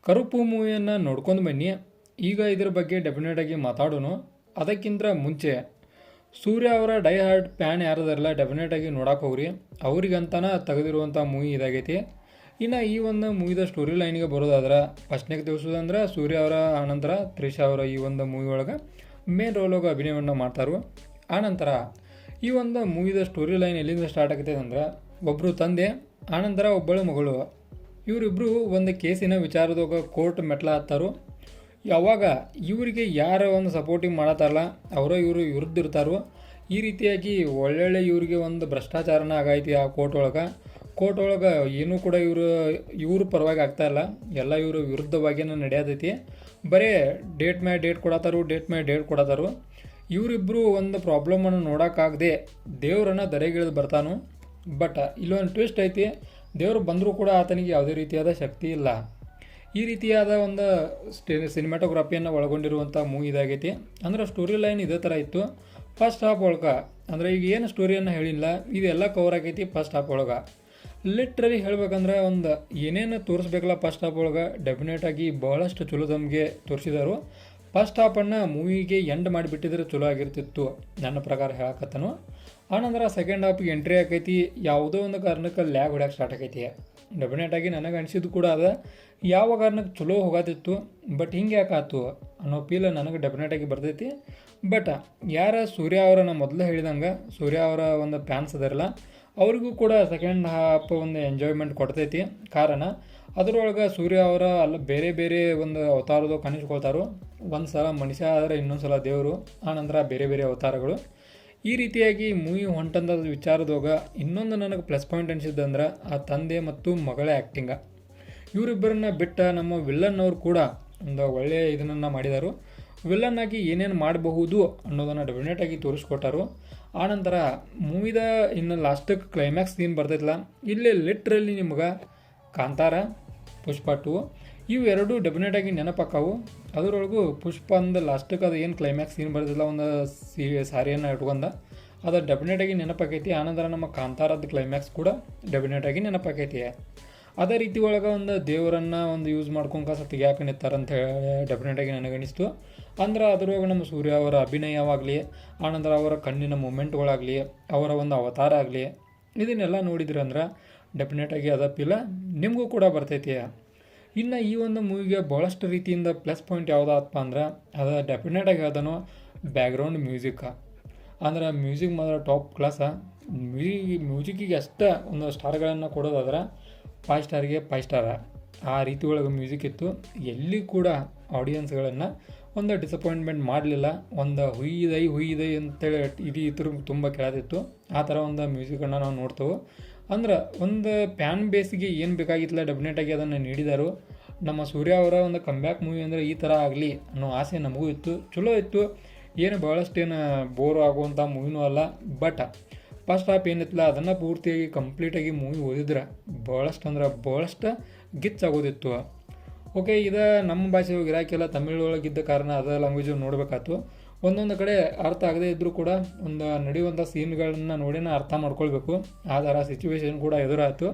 ಕರುಪು ಮೂವಿಯನ್ನು ನೋಡ್ಕೊಂಡು ಬನ್ನಿ. ಈಗ ಇದ್ರ ಬಗ್ಗೆ ಡೆಫಿನೆಟಾಗಿ ಮಾತಾಡೋಣ. ಅದಕ್ಕಿಂತ ಮುಂಚೆ ಸೂರ್ಯ ಅವರ ಡೈ ಹಾರ್ಡ್ ಫ್ಯಾನ್ ಯಾರದಾರಲ್ಲ ಡೆಫಿನೆಟಾಗಿ ನೋಡಕ್ಕೆ ಹೋಗ್ರಿ. ಅವ್ರಿಗಂತನ ತೆಗೆದಿರುವಂಥ ಮೂವಿ ಇದಾಗೈತಿ. ಇನ್ನು ಈ ಒಂದು ಮೂವಿದ ಸ್ಟೋರಿ ಲೈನಿಗೆ ಬರೋದಾದ್ರೆ ಫಸ್ಟ್ನೇಗೆ ತಿಳಿಸೋದಂದ್ರೆ ಸೂರ್ಯ ಅವರ ಆನಂತರ ತ್ರಿಷಾ ಅವರ ಈ ಒಂದು ಮೂವಿ ಒಳಗೆ ಮೇನ್ ರೋಲ್ ಒಳಗೆ ಅಭಿನಯವನ್ನು ಮಾಡ್ತಾರೆ. ಆನಂತರ ಈ ಒಂದು ಮೂವಿದ ಸ್ಟೋರಿ ಲೈನ್ ಎಲ್ಲಿಂದ ಸ್ಟಾರ್ಟ್ ಆಗ್ತದೆ ಅಂದ್ರೆ, ಒಬ್ಬರು ತಂದೆ ಆನಂತರ ಒಬ್ಬಳು ಮಗಳು, ಇವರಿಬ್ಬರು ಒಂದು ಕೇಸಿನ ವಿಚಾರದಾಗ ಕೋರ್ಟ್ ಮೆಟ್ಲ ಹತ್ತಾರು. ಯಾವಾಗ ಇವರಿಗೆ ಯಾರು ಒಂದು ಸಪೋರ್ಟಿಂಗ್ ಮಾಡತ್ತಾರಲ್ಲ ಅವರು ಇವರು ವಿರುದ್ಧ ಇರ್ತಾರೋ. ಈ ರೀತಿಯಾಗಿ ಒಳ್ಳೊಳ್ಳೆ ಇವರಿಗೆ ಒಂದು ಭ್ರಷ್ಟಾಚಾರನ ಆಗೈತಿ ಆ ಕೋರ್ಟ್ ಒಳಗೆ ಏನೂ ಕೂಡ ಇವರು ಪರವಾಗಿ ಆಗ್ತಾಯಿಲ್ಲ, ಎಲ್ಲ ಇವರು ವಿರುದ್ಧವಾಗಿಯೇ ನಡೆಯತೈತಿ. ಬರೀ ಡೇಟ್ ಡೇಟ್ ಕೊಡತ್ತಾರು. ಇವರಿಬ್ಬರು ಒಂದು ಪ್ರಾಬ್ಲಮನ್ನು ನೋಡೋಕ್ಕಾಗದೆ ದೇವರನ್ನು ದರೆಗಿಳಿದು ಬರ್ತಾನು. ಬಟ್ ಇಲ್ಲೊಂದು ಟ್ವಿಸ್ಟ್ ಐತಿ, ದೇವರು ಬಂದರೂ ಕೂಡ ಆತನಿಗೆ ಯಾವುದೇ ರೀತಿಯಾದ ಶಕ್ತಿ ಇಲ್ಲ. ಈ ರೀತಿಯಾದ ಒಂದು ಸಿನಿಮಾಟೋಗ್ರಫಿಯನ್ನು ಒಳಗೊಂಡಿರುವಂಥ ಮೂವಿ ಇದಾಗೈತಿ. ಅಂದ್ರೆ ಸ್ಟೋರಿ ಲೈನ್ ಇದೇ ಥರ ಇತ್ತು. ಫಸ್ಟ್ ಹಾಫ್ ಒಳಗೆ ಅಂದರೆ ಈಗ ಏನು ಸ್ಟೋರಿಯನ್ನು ಹೇಳಿಲ್ಲ, ಇದೆಲ್ಲ ಕವರ್ ಆಗೈತಿ ಫಸ್ಟ್ ಹಾಫ್ ಒಳಗೆ. ಲಿಟ್ರಲಿ ಹೇಳ್ಬೇಕಂದ್ರೆ ಒಂದು ಏನೇನು ತೋರಿಸ್ಬೇಕಲ್ಲ ಫಸ್ಟ್ ಹಾಫ್ ಒಳಗೆ ಡೆಫಿನೆಟಾಗಿ ಭಾಳಷ್ಟು ಚಲೋ ತಮಗೆ ತೋರಿಸಿದರು. ಫಸ್ಟ್ ಹಾಫನ್ನು ಮೂವಿಗೆ ಎಂಡ್ ಮಾಡಿಬಿಟ್ಟಿದ್ರೆ ಚಲೋ ಆಗಿರ್ತಿತ್ತು ನನ್ನ ಪ್ರಕಾರ ಹೇಳಕತ್ತನು. ಆನಂತರ ಸೆಕೆಂಡ್ ಹಾಫಿಗೆ ಎಂಟ್ರಿ ಆಕೈತಿ. ಯಾವುದೋ ಒಂದು ಕಾರಣಕ್ಕೆ ಲ್ಯಾಗ್ ಹೊಡ್ಯಕ್ಕೆ ಸ್ಟಾರ್ಟ್ ಆಕೈತಿ. ಡೆಫಿನೆಟಾಗಿ ನನಗೆ ಅನಿಸಿದ್ದು ಕೂಡ ಅದ, ಯಾವ ಕಾರಣಕ್ಕೆ ಚಲೋ ಹೋಗತ್ತಿತ್ತು ಬಟ್ ಹಿಂಗೆ ಯಾಕಾಯ್ತು ಅನ್ನೋ ಫೀಲ್ ನನಗೆ ಡೆಫಿನೆಟಾಗಿ ಬರ್ತೈತಿ. ಬಟ್ ಯಾರ ಸೂರ್ಯ ಅವರನ್ನು ಮೊದಲು ಹೇಳಿದಂಗೆ ಸೂರ್ಯ ಅವರ ಒಂದು ಫ್ಯಾನ್ಸ್ ಅದಾರಲ್ಲ ಅವ್ರಿಗೂ ಕೂಡ ಸೆಕೆಂಡ್ ಹಾಫ್ ಒಂದು ಎಂಜಾಯ್ಮೆಂಟ್ ಕೊಡ್ತೈತಿ. ಕಾರಣ ಅದರೊಳಗೆ ಸೂರ್ಯ ಅವರ ಬೇರೆ ಬೇರೆ ಒಂದು ಅವತಾರದ್ದು ಕಾಣಿಸ್ಕೊಳ್ತಾರೋ. ಒಂದು ಸಲ ಮನುಷ್ಯ ಆದರೆ ಇನ್ನೊಂದು ಸಲ ದೇವರು, ಆನಂತರ ಬೇರೆ ಬೇರೆ ಅವತಾರಗಳು. ಈ ರೀತಿಯಾಗಿ ಮೂವಿ ಹೊಂಟಂದ ವಿಚಾರದಾಗ ಇನ್ನೊಂದು ನನಗೆ ಪ್ಲಸ್ ಪಾಯಿಂಟ್ ಅನಿಸಿದ್ದಂದ್ರೆ ಆ ತಂದೆ ಮತ್ತು ಮಗಳ ಆ್ಯಕ್ಟಿಂಗ. ಇವರಿಬ್ಬರನ್ನ ಬಿಟ್ಟ ನಮ್ಮ ವಿಲ್ಲನ್ ಅವರು ಕೂಡ ಒಂದು ಒಳ್ಳೆಯ ಇದನ್ನು ಮಾಡಿದರು. ವಿಲ್ಲನ್ ಆಗಿ ಏನೇನು ಮಾಡಬಹುದು ಅನ್ನೋದನ್ನು ಡೆಫಿನೆಟಾಗಿ ತೋರಿಸ್ಕೊಟ್ಟಾರು. ಆನಂತರ ಮೂವಿದ ಇನ್ನು ಲಾಸ್ಟಿಗೆ ಕ್ಲೈಮ್ಯಾಕ್ಸ್ ಏನು ಬರ್ತೈತಲ್ಲ, ಇಲ್ಲಿ ಲಿಟ್ರಲಿ ನಿಮ್ಗೆ ಕಾಂತಾರ, ಪುಷ್ಪ 2 ಇವೆರಡು ಡೆಫಿನೆಟಾಗಿ ನೆನಪಾಕಾವು. ಅದರೊಳಗೂ ಪುಷ್ಪ ಅಂದ ಲಾಸ್ಟಿಗೆ ಅದು ಏನು ಕ್ಲೈಮ್ಯಾಕ್ಸ್ ಏನು ಬರ್ತಿಲ್ಲ ಒಂದು ಸಾರಿಯನ್ನು ಇಟ್ಕೊಂಡ ಅದು ಡೆಫಿನೆಟಾಗಿ ನೆನಪಾಕೈತಿ. ಆನಂತರ ನಮ್ಮ ಕಾಂತಾರದ ಕ್ಲೈಮ್ಯಾಕ್ಸ್ ಕೂಡ ಡೆಫಿನೆಟಾಗಿ ನೆನಪಾಕೈತಿ. ಅದೇ ರೀತಿ ಒಳಗೆ ಒಂದು ದೇವರನ್ನು ಒಂದು ಯೂಸ್ ಮಾಡ್ಕೊಂಕ ತೆಗಿಯಾಕೆ ನಿಂತಾರಂತ ಹೇಳಿ ಡೆಫಿನೆಟಾಗಿ ನನಗನ್ನಿಸ್ತು. ಅಂದ್ರೆ ಅದರೊಳಗೆ ನಮ್ಮ ಸೂರ್ಯ ಅವರ ಅಭಿನಯವಾಗಲಿ, ಆನಂತರ ಅವರ ಕಣ್ಣಿನ ಮೂಮೆಂಟ್ಗಳಾಗಲಿ, ಅವರ ಒಂದು ಅವತಾರ ಆಗಲಿ, ಇದನ್ನೆಲ್ಲ ನೋಡಿದ್ರಿ ಅಂದ್ರೆ ಡೆಫಿನೆಟಾಗಿ ಅದ ಫೀಲ ನಿಮಗೂ ಕೂಡ ಬರ್ತೈತಿ. ಇನ್ನು ಈ ಒಂದು ಮೂವಿಗೆ ಭಾಳಷ್ಟು ರೀತಿಯಿಂದ ಪ್ಲಸ್ ಪಾಯಿಂಟ್ ಯಾವುದಪ್ಪ ಅಂದ್ರೆ ಅದು ಡೆಫಿನೆಟಾಗಿ ಅದನ್ನು ಬ್ಯಾಕ್ಗ್ರೌಂಡ್ ಮ್ಯೂಸಿಕ್. ಅಂದ್ರೆ ಮ್ಯೂಸಿಕ್ ಮಾತ್ರ ಟಾಪ್ ಕ್ಲಾಸ. ಮ್ಯೂಸಿಕ್ಕಿಗೆ ಅಷ್ಟೇ ಒಂದು ಸ್ಟಾರ್ಗಳನ್ನು ಕೊಡೋದಾದ್ರೆ 5 ಸ್ಟಾರ್ಗೆ 5 ಸ್ಟಾರ ಆ ರೀತಿ ಒಳಗೆ ಮ್ಯೂಸಿಕ್ ಇತ್ತು. ಎಲ್ಲಿ ಕೂಡ ಆಡಿಯನ್ಸ್ಗಳನ್ನು ಒಂದು ಡಿಸಪಾಯಿಂಟ್ಮೆಂಟ್ ಮಾಡಲಿಲ್ಲ. ಒಂದು ಹುಯ್ದೈ ಅಂತೇಳಿ ಇದ್ರ ತುಂಬ ಕೇಳತ್ತಿತ್ತು. ಆ ಥರ ಒಂದು ಮ್ಯೂಸಿಕನ್ನು ನಾವು ನೋಡ್ತೇವೆ. ಅಂದ್ರೆ ಒಂದು ಫ್ಯಾನ್ ಬೇಸಿಗೆ ಏನು ಬೇಕಾಗಿತ್ತಲ್ಲ ಡೆಫಿನೆಟಾಗಿ ಅದನ್ನು ನೀಡಿದರು. ನಮ್ಮ ಸೂರ್ಯ ಅವರ ಒಂದು ಕಂಬ್ಯಾಕ್ ಮೂವಿ ಅಂದರೆ ಈ ಥರ ಆಗಲಿ ಅನ್ನೋ ಆಸೆ ನಮಗೂ ಇತ್ತು. ಚಲೋ ಇತ್ತು, ಏನು ಭಾಳಷ್ಟೇನು ಬೋರ್ ಆಗುವಂಥ ಮೂವಿನೂ ಅಲ್ಲ. ಬಟ್ ಫಸ್ಟ್ ಹಾಫ್ ಏನಿತ್ತಲ್ಲ ಅದನ್ನು ಪೂರ್ತಿಯಾಗಿ ಕಂಪ್ಲೀಟಾಗಿ ಮೂವಿ ಓದಿದ್ರೆ ಭಾಳಷ್ಟು ಗಿಚ್ಚಾಗೋದಿತ್ತು. ಓಕೆ, ಇದು ನಮ್ಮ ಭಾಷೆ ಇರಾಕಿಲ್ಲ, ತಮಿಳೊಳಗಿದ್ದ ಕಾರಣ ಅದ ಲ್ಯಾಂಗ್ವೇಜ್ ನೋಡಬೇಕಾಯ್ತು. ಒಂದೊಂದು ಕಡೆ ಅರ್ಥ ಆಗದೇ ಇದ್ದರೂ ಕೂಡ ಒಂದು ನಡೆಯುವಂಥ ಸೀನ್ಗಳನ್ನ ನೋಡಿನ ಅರ್ಥ ಮಾಡ್ಕೊಳ್ಬೇಕು. ಆ ಥರ ಸಿಚುವೇಶನ್ ಕೂಡ ಎದುರಾಯಿತು.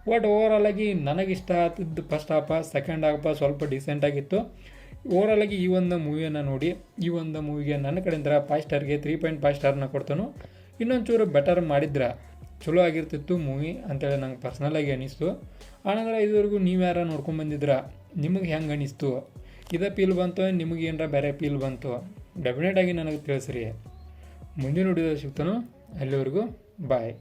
ಬಟ್ ಓವರಾಲಾಗಿ ನನಗಿಷ್ಟ ಆಗ್ತಿದ್ದು ಫಸ್ಟ್ ಹಾಫ. ಸೆಕೆಂಡ್ ಹಾಫ ಸ್ವಲ್ಪ ಡಿಸೆಂಟಾಗಿತ್ತು. ಓವರಾಲಾಗಿ ಈ ಒಂದು ಮೂವಿಯನ್ನು ನೋಡಿ ಈ ಒಂದು ಮೂವಿಗೆ ನನ್ನ ಕಡೆಯಿಂದ 5 ಸ್ಟಾರ್ಗೆ 3.5 ಸ್ಟಾರ್ನ ಕೊಡ್ತಾನು. ಇನ್ನೊಂದು ಚೂರು ಬೆಟರ್ ಮಾಡಿದ್ರೆ ಚಲೋ ಆಗಿರ್ತಿತ್ತು ಮೂವಿ ಅಂತೇಳಿ ನಂಗೆ ಪರ್ಸ್ನಲಾಗಿ ಅನ್ನಿಸ್ತು. ಆನಂತರ ಇದುವರೆಗೂ ನೀವು ಯಾರು ನೋಡ್ಕೊಂಬಂದಿದ್ರ, ನಿಮಗೆ ಹೆಂಗೆ ಅನ್ನಿಸ್ತು? ಇದೇ ಫೀಲ್ ಬಂತು, ನಿಮಗೆ ಏನರ ಬೇರೆ ಫೀಲ್ ಬಂತು ಡೆಫಿನೆಟಾಗಿ ನನಗೆ ತಿಳಿಸ್ರಿ. ಮುಂದಿನ ವಿಡಿಯೋದಲ್ಲಿ ಸಿಗ್ತಾನು. ಅಲ್ಲಿವರೆಗೂ ಬಾಯ್.